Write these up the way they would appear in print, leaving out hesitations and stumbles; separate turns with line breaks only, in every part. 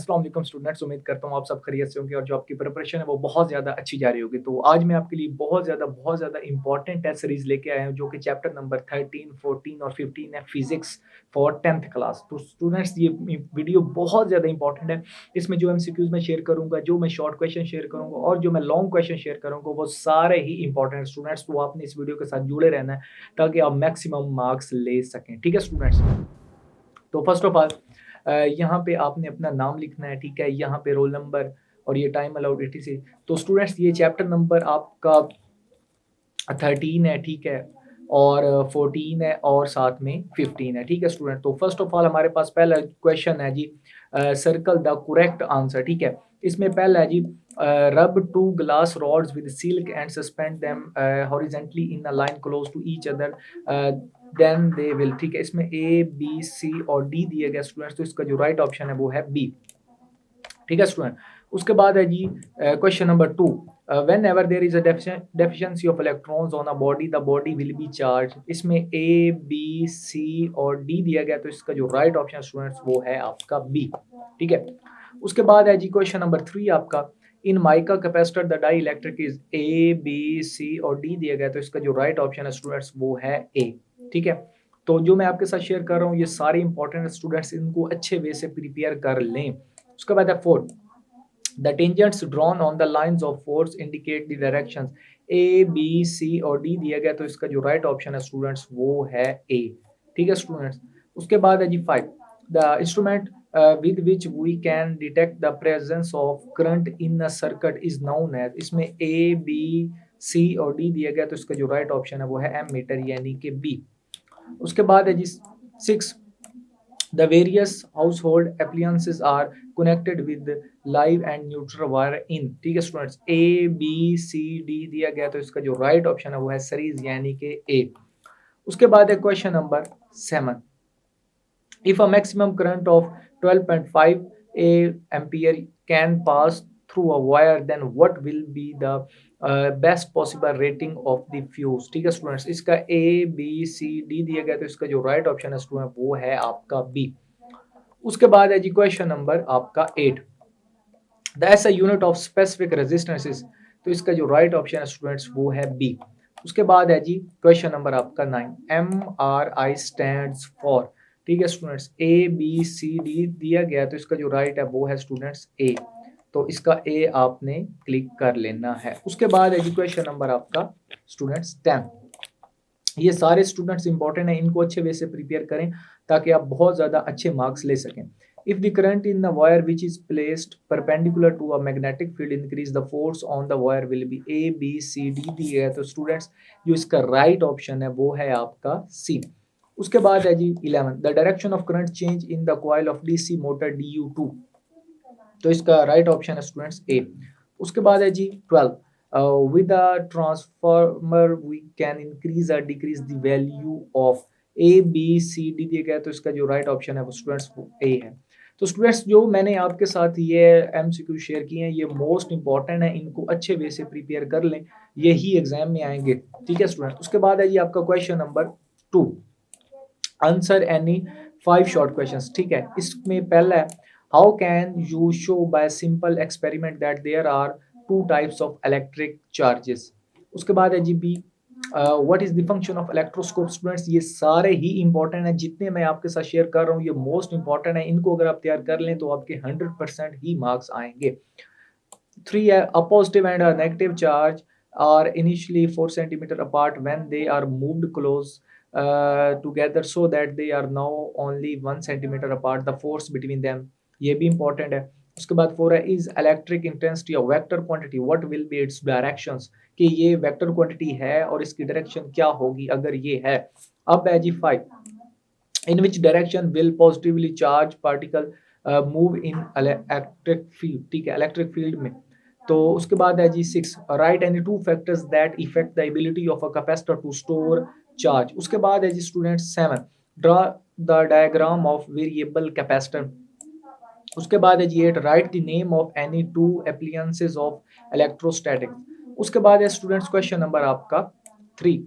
अस्सलाम वालेकुम स्टूडेंट्स, उम्मीद करता हूँ आप सब खैरियत से होंगे और जो आपकी प्रिपरेशन है वो बहुत ज़्यादा अच्छी जा रही होगी। तो आज मैं आपके लिए बहुत ज़्यादा इंपॉर्टेंट टेस्ट सीरीज़ लेके आया हूँ जो कि चैप्टर नंबर 13, 14 और 15 है फिज़िक्स फॉर 10th क्लास। तो स्टूडेंट्स ये वीडियो बहुत ज़्यादा इंपॉर्टेंट है। इसमें जो एमसीक्यूज़ मैं शेयर करूँगा, जो मैं शॉर्ट क्वेश्चन शेयर करूँगा और जो मैं लॉन्ग क्वेश्चन शेयर करूँगा वो सारे ही इंपॉर्टेंट है स्टूडेंट्स। तो आपने इस वीडियो के साथ जुड़े रहना है ताकि आप मैक्सिमम मार्क्स ले सकें। ठीक है स्टूडेंट्स? तो फर्स्ट ऑफ ऑल यहाँ पे आपने अपना नाम लिखना है, ठीक है? यहाँ पे रोल नंबर और ये टाइम अलाउड एटीसी। तो स्टूडेंट्स ये चैप्टर नंबर आपका 13 है, ठीक है? और 14 है और साथ में 15 है, ठीक है स्टूडेंट? तो फर्स्ट ऑफ ऑल हमारे पास पहला क्वेश्चन है जी, सर्कल द करेक्ट आंसर, ठीक है? इसमें पहला है जी, rub two glass rods with silk and suspend them horizontally in a line close to each other then they will, ठीक है? इसमें ए बी सी और डी दिए गए स्टूडेंट्स, तो इसका जो राइट ऑप्शन है वो है बी, ठीक है स्टूडेंट? उसके बाद है जी question number 2, whenever there is a deficiency of electrons on a body the body will be charged। इसमें ए बी सी और डी दिया गया, तो इसका जो राइट ऑप्शन स्टूडेंट्स वो है आपका बी, ठीक है? उसके बाद है जी क्वेश्चन नंबर 3 आपका, in mica capacitor the dielectric is A B C और डी दिया गया, तो इसका जो राइट ऑप्शन है स्टूडेंट्स वो है ए, ठीक है? तो जो मैं आपके साथ शेयर कर रहा हूँ ये सारे इंपॉर्टेंट स्टूडेंट्स, इनको अच्छे वे से प्रिपेयर कर लें। उसके बाद है 4, the tangents drawn on the lines of force indicate the directions। A B C और डी दिया गया, तो इसका जो राइट ऑप्शन है स्टूडेंट्स वो है ए, ठीक है स्टूडेंट्स? उसके बाद है जी 5, the instrument with which we can detect the presence of current in a circuit is known as। इसमें ए बी सी और डी दिया गया, तो इसका जो राइट ऑप्शन है वो है एमीटर यानी कि बी। उसके बाद है जी 6, the various household appliances are connected with live and neutral wire in, ठीक है students? A B C D दिया गया, तो इसका जो राइट ऑप्शन है वो है सीरीज यानी कि ए। उसके बाद है question number 7, if a maximum current of 12.5 ampere can pass through a wire then what will be the best possible rating of the fuse, ठीक है स्टूडेंट्स? इसका ए बी सी डी दिया गया, तो इसका जो राइट ऑप्शन है स्टूडेंट वो है आपका बी। उसके बाद है जी क्वेश्चन नंबर आपका 8, the SI unit of specific resistances, तो इसका जो राइट ऑप्शन है स्टूडेंट्स वो है बी। उसके बाद है जी क्वेश्चन नंबर आपका 9, M R I stands for, ठीक है students? A B C D दिया गया, तो इसका जो राइट है वो है स्टूडेंट्स ए, तो इसका ए आपने क्लिक कर लेना है। उसके बाद है जी क्वेश्चन नंबर आपका स्टूडेंट्स 10, ये सारे स्टूडेंट्स इंपॉर्टेंट है, इनको अच्छे वे से प्रिपेयर करें ताकि आप बहुत ज़्यादा अच्छे मार्क्स ले सकें। If the current in the wire which is placed perpendicular to a magnetic field increase the force on the wire will be A B C D दिया है, तो स्टूडेंट्स जो इसका राइट ऑप्शन है वो है आपका सी। उसके बाद है जी 11, the direction of current change in the coil of DC motor DU2, तो इसका राइट ऑप्शन है स्टूडेंट्स ए। उसके बाद है जी 12, with a transformer we can increase or decrease the value of a b c d दिया गया, तो इसका जो राइट ऑप्शन है वो स्टूडेंट्स ए है। तो स्टूडेंट्स जो मैंने आपके साथ ये एमसीक्यू शेयर किए हैं ये मोस्ट इंपॉर्टेंट है, इनको अच्छे वे से प्रिपेयर कर लें, यही एग्जाम में आएंगे, ठीक है स्टूडेंट? उसके बाद है जी आपका question number 2, answer any 5 short questions, ठीक है? इसमें पहला है, how can you show by simple experiment that there are 2 types of electric charges. उसके बाद है जी B, what is the function of electroscope. Students ये सारे ही इंपॉर्टेंट हैं, जितने मैं आपके साथ शेयर कर रहा हूँ ये मोस्ट इंपॉर्टेंट है, इनको अगर आप तैयार कर लें तो आपके 100% ही मार्क्स आएंगे। 3 है, a positive and a negative charge are initially 4 centimeter apart when they are moved close together so that they are now only 1 centimeter apart, the force between them, ये भी important है। उसके बाद 4 है, is electric intensity a vector quantity what will be its directions, कि ये vector quantity है और इसकी direction क्या होगी अगर ये है। अब है जी 5, in which direction will positively charged particle move in electric field, ठीक है? इलेक्ट्रिक फील्ड में। तो उसके बाद है जी 6, write any 2 factors that affect the ability of a capacitor to store charge. उसके बाद है जी students 7, draw the diagram of variable capacitor. उसके बाद है जी 8, write the name of any 2 appliances of electrostatic. उसके बाद है स्टूडेंट्स क्वेश्चन नंबर आपका 3,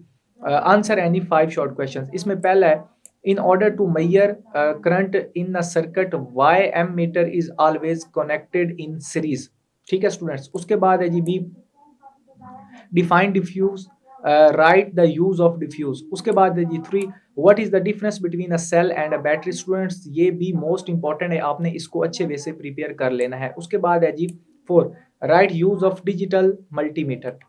आंसर एनी 5 शॉर्ट क्वेश्चंस। इसमें पहला है, In order to measure current in a circuit, y ammeter is always connected in series. ठीक है स्टूडेंट्स, उसके बाद है जी B, define diffuse, write the use of diffuse. उसके बाद है जी three, what is the difference between a cell and a battery. Students ये भी मोस्ट इंपॉर्टेंट है, आपने इसको अच्छे वे से प्रिपेयर कर लेना है। उसके बाद है जी four, write use of digital multimeter.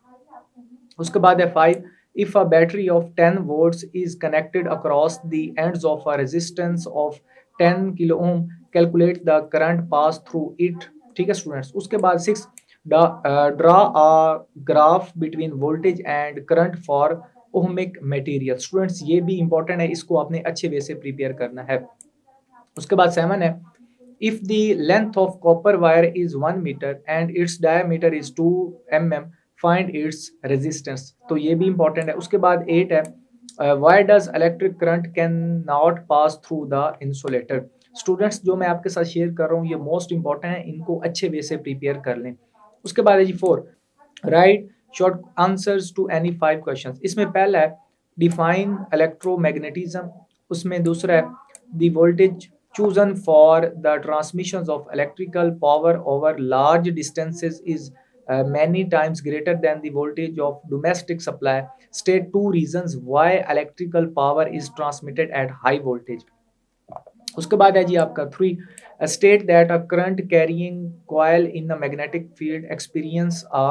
उसके बाद है five, if a battery of 10 volts is connected across the ends of a resistance of 10 kilo ohm, calculate the current pass through it. ठीक है स्टूडेंट्स, उसके बाद six, draw a graph between voltage and current for ohmic material. Students ये भी important है, इसको आपने अच्छे वे से प्रिपेयर करना है। उसके बाद सेवन है, if the length of copper wire is 1 meter and its diameter is 2 mm, find its resistance। तो ये भी इंपॉर्टेंट है। उसके बाद 8 है, why does electric current can not pass through the insulator। Students जो मैं आपके साथ शेयर कर रहा हूँ ये मोस्ट इंपॉर्टेंट है, इनको अच्छे वे से प्रिपेयर कर लें। उसके बाद है जी four, write short answers to any five questions. इसमें पहला है डिफाइन इलेक्ट्रोमैग्नेटिज्म। उसमें दूसरा है the voltage chosen for the transmissions of electrical power over large distances is many times greater than the voltage of domestic supply. State two reasons why electrical power is transmitted at high voltage। उसके बाद है जी आपका three, state that a current carrying coil in the magnetic field experience a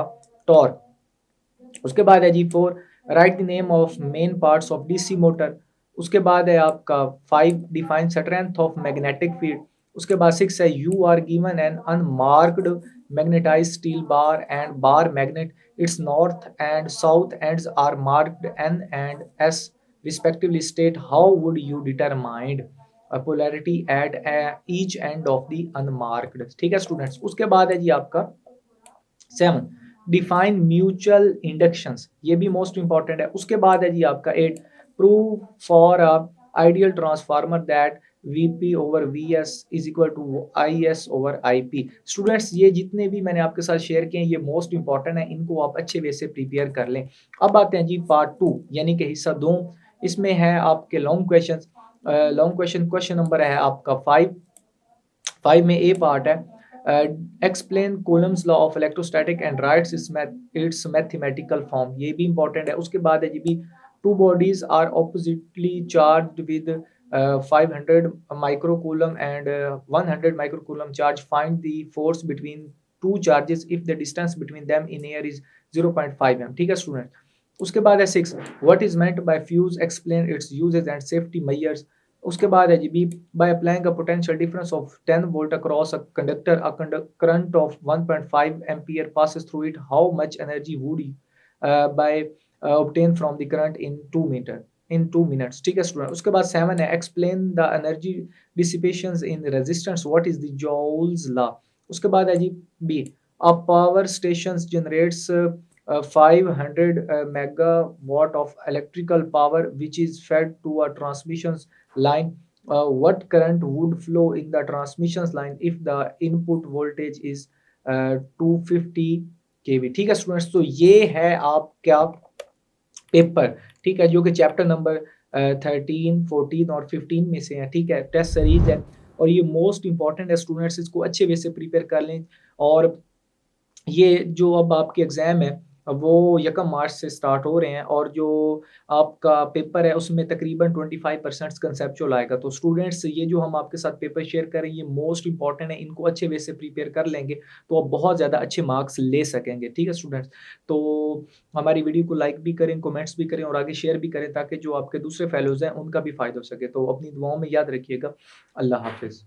torque. उसके बाद है जी four, write the name of main parts of DC motor. उसके बाद है आपका five, define strength of magnetic field. उसके बाद सिक्स है, you are given an unmarked magnetize steel bar and bar magnet, its north and south ends are marked N and S respectively, state how would you determined polarity at each end of the unmarked. ठीक है students, उसके बाद है जी आपका seven, define mutual inductions, ये भी most important है। उसके बाद है जी आपका eight, prove for a ideal transformer that VP over VS is equal to IS over IP. Students ये जितने भी मैंने आपके साथ शेयर किए हैं ये मोस्ट इंपॉर्टेंट है, इनको आप अच्छे वे से प्रिपेयर कर लें। अब आते हैं जी पार्ट टू यानी कि हिस्सा दो। इसमें है आपके long question. Long question, question number है आपका फाइव। फाइव में ए पार्ट है, explain Coulomb's law of electrostatic and writes its mathematical form, ये भी इंपॉर्टेंट है। उसके बाद है जी B, two bodies are oppositely charged with 500 microcoulomb and 100 microcoulomb charge, find the force between two charges if the distance between them in air is 0.5 m। ठीक है student, उसके बाद है six, what is meant by fuse, explain its uses and safety measures. उसके बाद है जी B, by applying a potential difference of 10 volt across a conductor, a current of 1.5 ampere passes through it, how much energy would you by obtain from the current in 2 minutes। ठीक है student, उसके बाद seven है, explain the energy dissipations in resistance, what is the joule's law. उसके बाद है जी B, a power station generates 500 megawatt of electrical power which is fed to a transmission line, what current would flow in the transmission line if the input voltage is 250 kV। ठीक है students, तो ये है आपका paper, ठीक है, जो कि चैप्टर नंबर 13, 14 और 15 में से है। ठीक है, टेस्ट सीरीज है और ये मोस्ट इंपॉर्टेंट है स्टूडेंट्स, इसको अच्छे वे से प्रिपेयर कर लें। और ये जो अब आपके एग्ज़ाम है वो 1 मार्च से स्टार्ट हो रहे हैं और जो आपका पेपर है उसमें तकरीबन 25% कंसेप्चुअल आएगा। तो स्टूडेंट्स ये जो हम आपके साथ पेपर शेयर कर रहे हैं ये मोस्ट इंपॉर्टेंट है, इनको अच्छे वे से प्रिपेयर कर लेंगे तो आप बहुत ज़्यादा अच्छे मार्क्स ले सकेंगे। ठीक है स्टूडेंट्स, तो हमारी वीडियो को लाइक भी करें, कमेंट्स भी करें और आगे शेयर भी करें ताकि जो आपके दूसरे फेलोज़ हैं उनका भी फ़ायदा हो सके। तो अपनी दुआओं में याद रखिएगा। अल्लाह हाफ़िज़।